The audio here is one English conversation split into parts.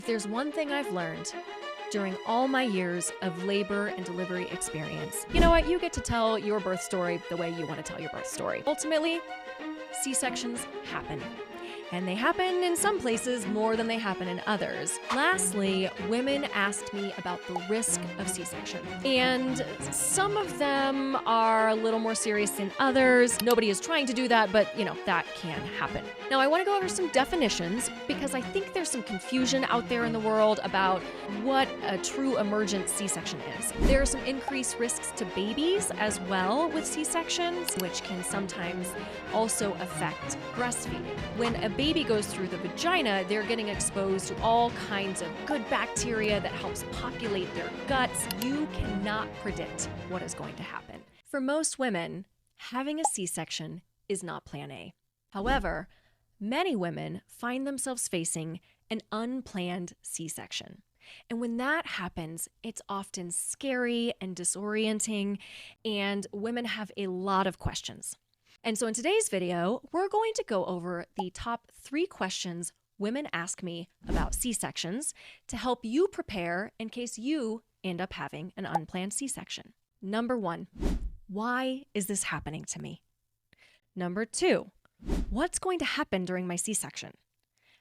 If there's one thing I've learned during all my years of labor and delivery experience, you know what? You get to tell your birth story the way you want to tell your birth story. Ultimately, C-sections happen. And they happen in some places more than they happen in others. Lastly, women asked me about the risk of C-section. And some of them are a little more serious than others. Nobody is trying to do that, but that can happen. Now, I want to go over some definitions because I think there's some confusion out there in the world about what a true emergent C-section is. There are some increased risks to babies as well with C-sections, which can sometimes also affect breastfeeding. When a baby goes through the vagina, they're getting exposed to all kinds of good bacteria that helps populate their guts. You cannot predict what is going to happen. For most women, having a C-section is not plan A. However, many women find themselves facing an unplanned C-section. And when that happens, it's often scary and disorienting, and women have a lot of questions. And so in today's video, we're going to go over the top 3 questions women ask me about C-sections to help you prepare in case you end up having an unplanned C-section. Number 1, why is this happening to me? Number 2, what's going to happen during my C-section?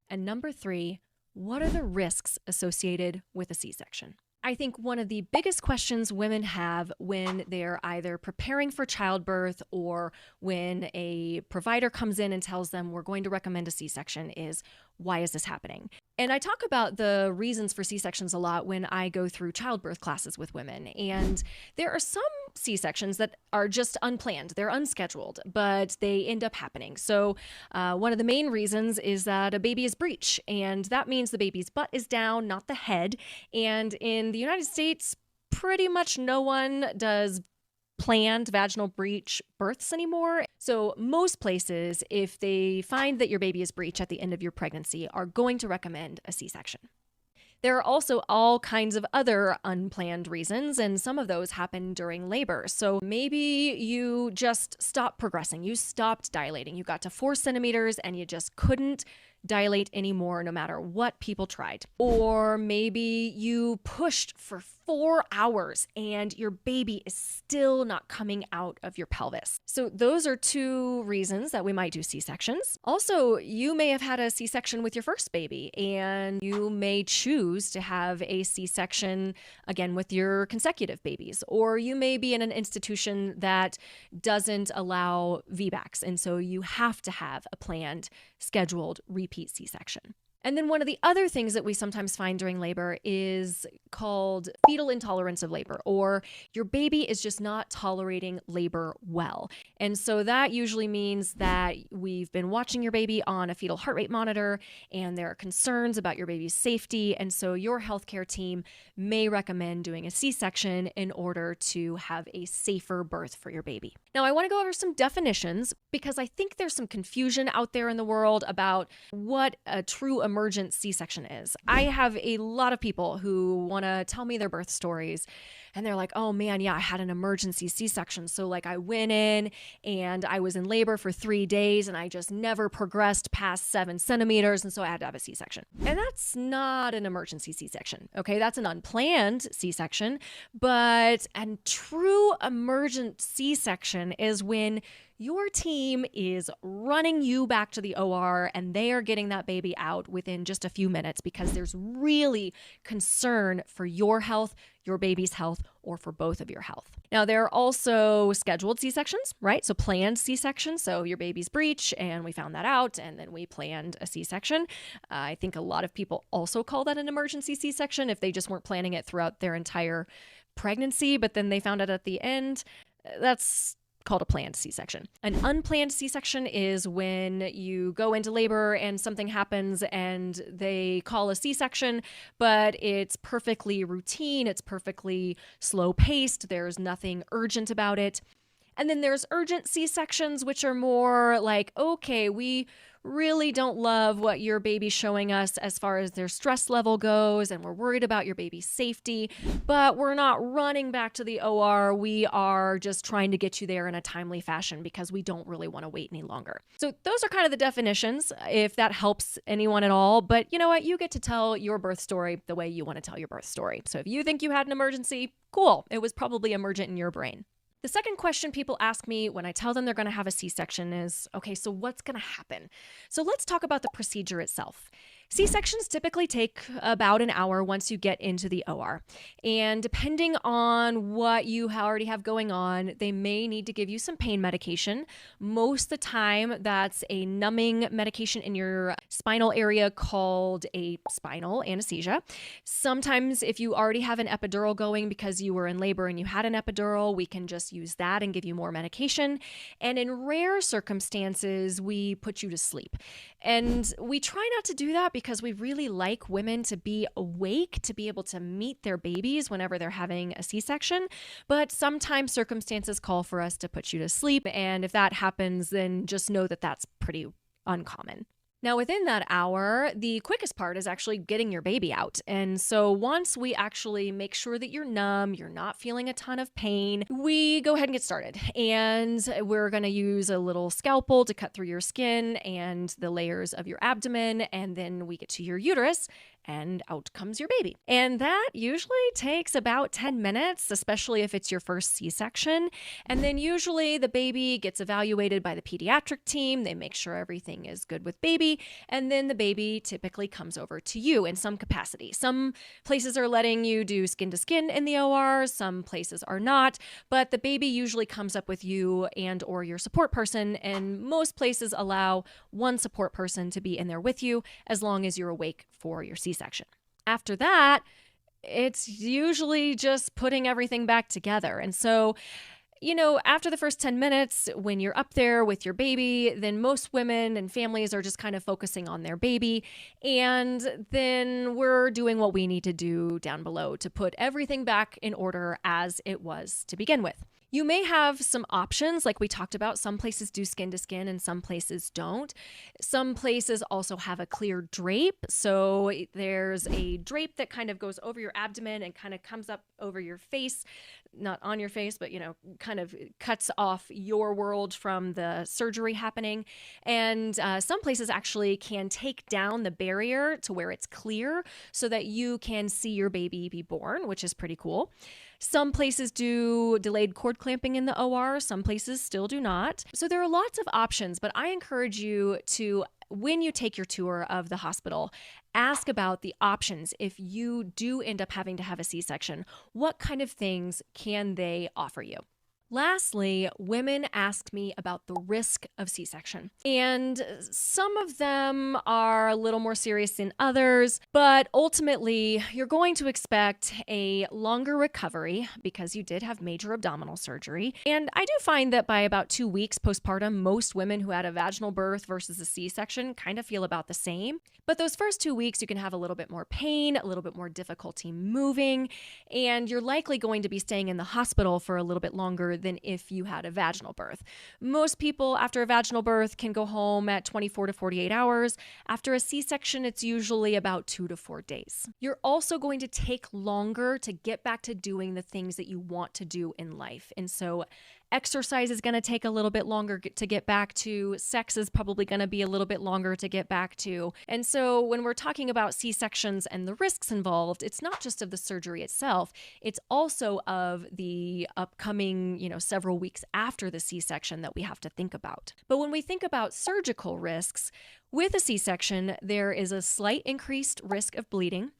And number 3, what are the risks associated with a C-section? I think one of the biggest questions women have when they're either preparing for childbirth or when a provider comes in and tells them we're going to recommend a C-section is, why is this happening? And I talk about the reasons for C-sections a lot when I go through childbirth classes with women. And there are some C-sections that are just unplanned. They're unscheduled, but they end up happening. So one of the main reasons is that a baby is breech, and that means the baby's butt is down, not the head. And in the United States, pretty much no one does planned vaginal breech births anymore. So most places, if they find that your baby is breech at the end of your pregnancy, are going to recommend a C-section. There are also all kinds of other unplanned reasons, and some of those happen during labor. So maybe you just stopped progressing. You stopped dilating. You got to 4 centimeters and you just couldn't dilate anymore no matter what people tried. Or maybe you pushed for 4 hours and your baby is still not coming out of your pelvis. So those are 2 reasons that we might do C-sections. Also, you may have had a C-section with your first baby, and you may choose to have a C-section again with your consecutive babies. Or you may be in an institution that doesn't allow VBACs, and so you have to have a planned, scheduled repeat C-section. And then one of the other things that we sometimes find during labor is called fetal intolerance of labor, or your baby is just not tolerating labor well. And so that usually means that we've been watching your baby on a fetal heart rate monitor and there are concerns about your baby's safety. And so your healthcare team may recommend doing a C-section in order to have a safer birth for your baby. Now, I want to go over some definitions because I think there's some confusion out there in the world about what a true emergent C-section is. I have a lot of people who want to tell me their birth stories and they're like, oh man, yeah, I had an emergency C-section. So I went in and I was in labor for 3 days and I just never progressed past 7 centimeters. And so I had to have a C-section. And that's not an emergency C-section. Okay. That's an unplanned C-section, but a true emergent C-section is when your team is running you back to the OR and they are getting that baby out within just a few minutes because there's really concern for your health, your baby's health, or for both of your health. Now, there are also scheduled C-sections, right? So planned C-sections. So your baby's breech and we found that out and then we planned a C-section. I think a lot of people also call that an emergency C-section if they just weren't planning it throughout their entire pregnancy, but then they found out at the end. That's called a planned C-section. An unplanned C-section is when you go into labor and something happens and they call a C-section, but it's perfectly routine, it's perfectly slow-paced, there's nothing urgent about it. And then there's urgent C-sections, which are more like, okay, we really don't love what your baby's showing us as far as their stress level goes, and we're worried about your baby's safety, but we're not running back to the OR. We are just trying to get you there in a timely fashion because we don't really want to wait any longer. So those are kind of the definitions, if that helps anyone at all. But you know what? You get to tell your birth story the way you want to tell your birth story. So if you think you had an emergency, cool. It was probably emergent in your brain. The second question people ask me when I tell them they're going to have a C-section is, okay, so what's going to happen? So let's talk about the procedure itself. C-sections typically take about an hour once you get into the OR. And depending on what you already have going on, they may need to give you some pain medication. Most of the time, that's a numbing medication in your spinal area called a spinal anesthesia. Sometimes if you already have an epidural going because you were in labor and you had an epidural, we can just use that and give you more medication. And in rare circumstances, we put you to sleep. And we try not to do that because we really like women to be awake, to be able to meet their babies whenever they're having a C-section. But sometimes circumstances call for us to put you to sleep. And if that happens, then just know that that's pretty uncommon. Now, within that hour, the quickest part is actually getting your baby out. And so once we actually make sure that you're numb, you're not feeling a ton of pain, we go ahead and get started. And we're going to use a little scalpel to cut through your skin and the layers of your abdomen. And then we get to your uterus and out comes your baby. And that usually takes about 10 minutes, especially if it's your first C-section. And then usually the baby gets evaluated by the pediatric team. They make sure everything is good with baby. And then the baby typically comes over to you in some capacity. Some places are letting you do skin to skin in the OR. Some places are not. But the baby usually comes up with you and or your support person. And most places allow one support person to be in there with you as long as you're awake for your C-section. After that, it's usually just putting everything back together. And so, after the first 10 minutes, when you're up there with your baby, then most women and families are just kind of focusing on their baby. And then we're doing what we need to do down below to put everything back in order as it was to begin with. You may have some options, like we talked about. Some places do skin to skin and some places don't. Some places also have a clear drape. So there's a drape that kind of goes over your abdomen and kind of comes up over your face, not on your face, but, kind of cuts off your world from the surgery happening. And some places actually can take down the barrier to where it's clear so that you can see your baby be born, which is pretty cool. Some places do delayed cord clamping in the OR. Some places still do not. So there are lots of options, but I encourage you to, when you take your tour of the hospital, ask about the options. If you do end up having to have a C-section, what kind of things can they offer you? Lastly, women asked me about the risk of C-section. And some of them are a little more serious than others, but ultimately, you're going to expect a longer recovery because you did have major abdominal surgery. And I do find that by about 2 weeks postpartum, most women who had a vaginal birth versus a C-section kind of feel about the same. But those first 2 weeks, you can have a little bit more pain, a little bit more difficulty moving, and you're likely going to be staying in the hospital for a little bit longer than if you had a vaginal birth. Most people after a vaginal birth can go home at 24 to 48 hours. After a C-section, it's usually about 2 to 4 days. You're also going to take longer to get back to doing the things that you want to do in life. And so exercise is going to take a little bit longer to get back to. Sex is probably going to be a little bit longer to get back to. And so when we're talking about C-sections and the risks involved, it's not just of the surgery itself, it's also of the upcoming, several weeks after the C-section that we have to think about. But when we think about surgical risks, with a C-section, there is a slight increased risk of bleeding,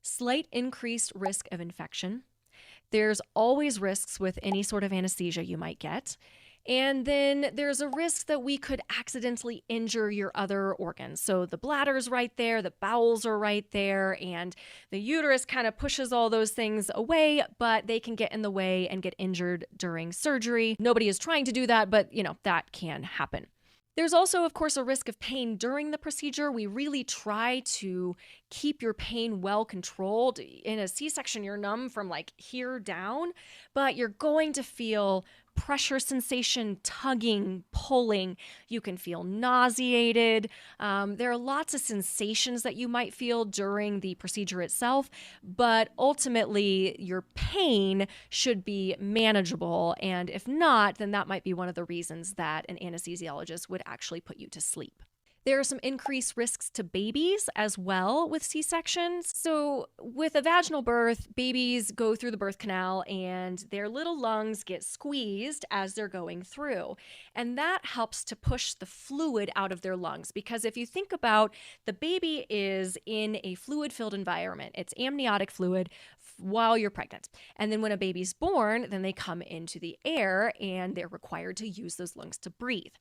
slight increased risk of infection. There's always risks with any sort of anesthesia you might get. And then there's a risk that we could accidentally injure your other organs. So the bladder's right there, the bowels are right there, and the uterus kind of pushes all those things away, but they can get in the way and get injured during surgery. Nobody is trying to do that, but that can happen. There's also, of course, a risk of pain during the procedure. We really try to keep your pain well controlled. In a C-section, you're numb from here down, but you're going to feel pressure sensation, tugging, pulling. You can feel nauseated. There are lots of sensations that you might feel during the procedure itself, but ultimately your pain should be manageable. And if not, then that might be one of the reasons that an anesthesiologist would actually put you to sleep. There are some increased risks to babies as well with C-sections. So with a vaginal birth, babies go through the birth canal and their little lungs get squeezed as they're going through. And that helps to push the fluid out of their lungs. Because if you think about, the baby is in a fluid-filled environment. It's amniotic fluid while you're pregnant. And then when a baby's born, then they come into the air and they're required to use those lungs to breathe.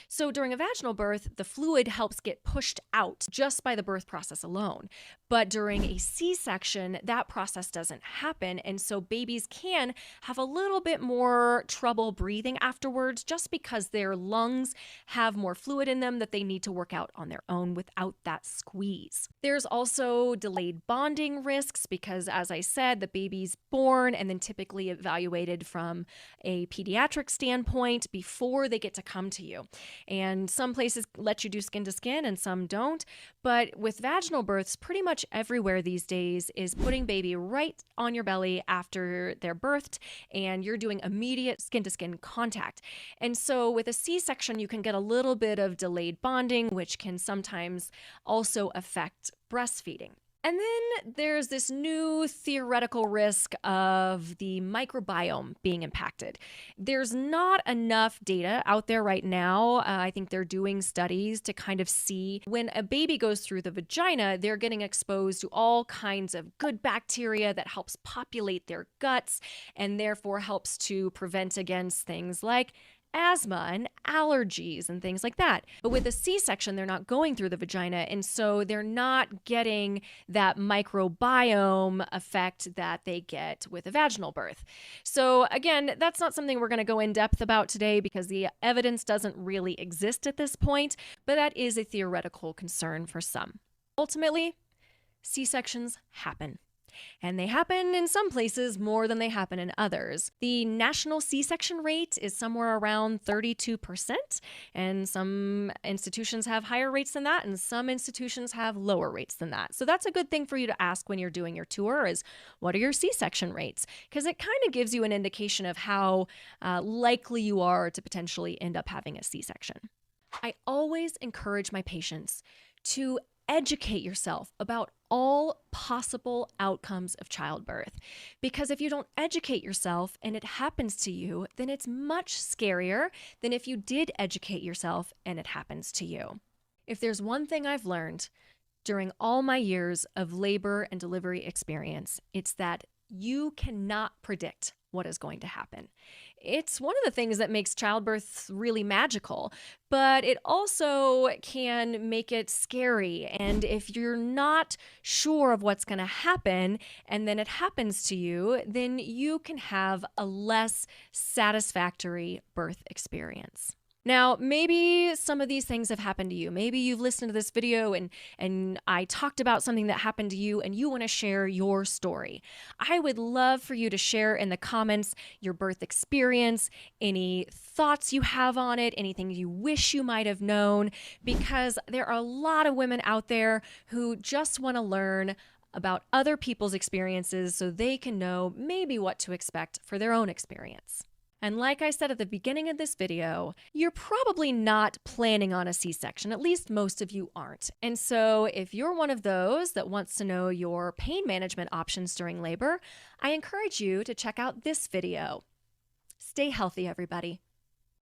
So during a vaginal birth, the fluid helps get pushed out just by the birth process alone. But during a C-section, that process doesn't happen. And so babies can have a little bit more trouble breathing afterwards just because their lungs have more fluid in them that they need to work out on their own without that squeeze. There's also delayed bonding risks because, as I said, the baby's born and then typically evaluated from a pediatric standpoint before they get to come to you. And some places let you do skin to skin and some don't. But with vaginal births, pretty much everywhere these days is putting baby right on your belly after they're birthed, and you're doing immediate skin to skin contact. And so with a C-section, you can get a little bit of delayed bonding, which can sometimes also affect breastfeeding. And then there's this new theoretical risk of the microbiome being impacted. There's not enough data out there right now. I think they're doing studies to kind of see when a baby goes through the vagina, they're getting exposed to all kinds of good bacteria that helps populate their guts and therefore helps to prevent against things like asthma and allergies and things like that. But with a C-section, they're not going through the vagina, and so they're not getting that microbiome effect that they get with a vaginal birth. So again, that's not something we're going to go in depth about today because the evidence doesn't really exist at this point, but that is a theoretical concern for some. Ultimately, C-sections happen. And they happen in some places more than they happen in others. The national C-section rate is somewhere around 32%, and some institutions have higher rates than that, and some institutions have lower rates than that. So that's a good thing for you to ask when you're doing your tour is, what are your C-section rates? Because it kind of gives you an indication of how likely you are to potentially end up having a C-section. I always encourage my patients to educate yourself about all possible outcomes of childbirth. Because if you don't educate yourself and it happens to you, then it's much scarier than if you did educate yourself and it happens to you. If there's one thing I've learned during all my years of labor and delivery experience, it's that you cannot predict what is going to happen. It's one of the things that makes childbirth really magical, but it also can make it scary. And if you're not sure of what's going to happen and then it happens to you, then you can have a less satisfactory birth experience. Now, maybe some of these things have happened to you. Maybe you've listened to this video and I talked about something that happened to you and you want to share your story. I would love for you to share in the comments your birth experience, any thoughts you have on it, anything you wish you might have known, because there are a lot of women out there who just want to learn about other people's experiences so they can know maybe what to expect for their own experience. And like I said at the beginning of this video, you're probably not planning on a C-section, at least most of you aren't. And so if you're one of those that wants to know your pain management options during labor, I encourage you to check out this video. Stay healthy, everybody.